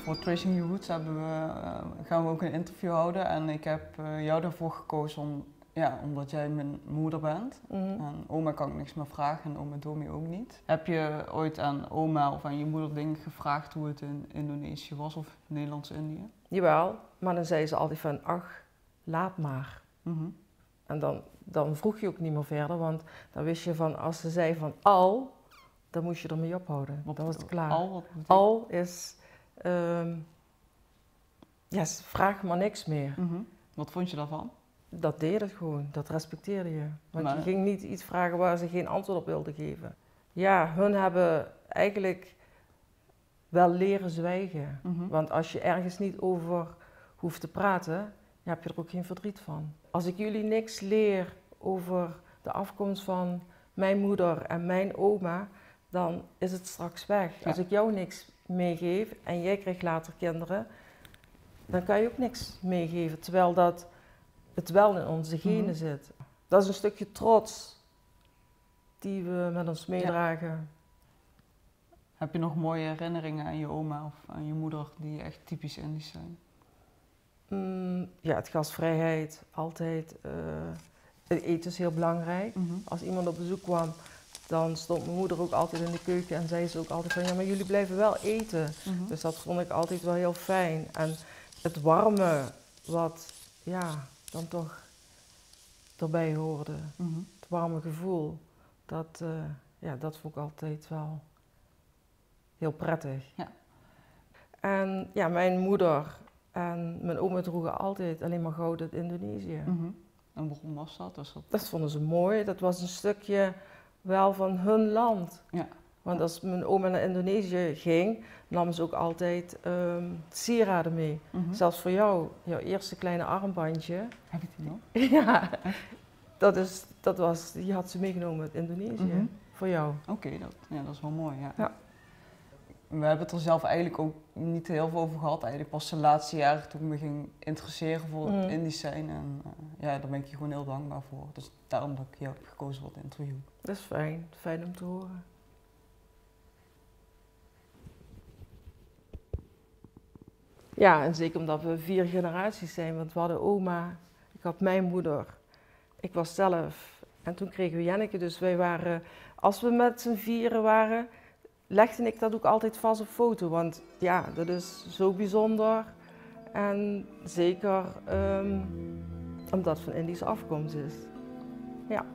voor Tracing Your Roots gaan we ook een interview houden. En ik heb jou daarvoor gekozen omdat jij mijn moeder bent. En oma kan ik niks meer vragen en oma Domi ook niet. Heb je ooit aan oma of aan je moeder dingen gevraagd hoe het in Indonesië was of Nederlands-Indië? Jawel, maar dan zei ze altijd van, ach, laat maar. En dan vroeg je ook niet meer verder, want dan wist je van, als ze zei van al, dan moest je ermee ophouden. Dan was het klaar. Al is, vraag maar niks meer. Wat vond je daarvan? Dat deed het gewoon, dat respecteerde je. Want je ging niet iets vragen waar ze geen antwoord op wilden geven. Ja, hun hebben eigenlijk wel leren zwijgen. Want als je ergens niet over hoeft te praten, heb je er ook geen verdriet van. Als ik jullie niks leer over de afkomst van mijn moeder en mijn oma, dan is het straks weg. Ja. Als ik jou niks meegeef en jij krijgt later kinderen, dan kan je ook niks meegeven. Terwijl dat het wel in onze genen zit. Dat is een stukje trots die we met ons meedragen. Ja. Heb je nog mooie herinneringen aan je oma of aan je moeder die echt typisch Indisch zijn? Ja, het gastvrijheid, altijd. Het eten is heel belangrijk. Als iemand op bezoek kwam, dan stond mijn moeder ook altijd in de keuken en zei ze ook altijd van ja, maar jullie blijven wel eten. Dus dat vond ik altijd wel heel fijn. En het warme, wat dan toch erbij hoorde. Het warme gevoel, dat vond ik altijd wel heel prettig. Ja. En ja, mijn moeder en mijn oma droegen altijd alleen maar goud uit Indonesië. En waarom was dat? Dat vonden ze mooi. Dat was een stukje wel van hun land. Ja. Want als mijn oma naar Indonesië ging, nam ze ook altijd sieraden mee. Zelfs voor jou, jouw eerste kleine armbandje. Heb je die nog? Ja, die had ze meegenomen uit Indonesië. Voor jou. Oké, dat is wel mooi. Ja. We hebben het er zelf eigenlijk ook niet heel veel over gehad. Eigenlijk pas de laatste jaren toen ik me ging interesseren voor het Indisch zijn. En daar ben ik je gewoon heel dankbaar voor. Dus daarom dat ik jou heb gekozen voor het interview. Dat is fijn. Fijn om te horen. Ja, en zeker omdat we 4 generaties zijn. Want we hadden oma, ik had mijn moeder, ik was zelf. En toen kregen we Janneke. Dus wij waren, als we met z'n 4 waren, legde ik dat ook altijd vast op foto. Want ja, dat is zo bijzonder. En zeker omdat het van Indische afkomst is. Ja.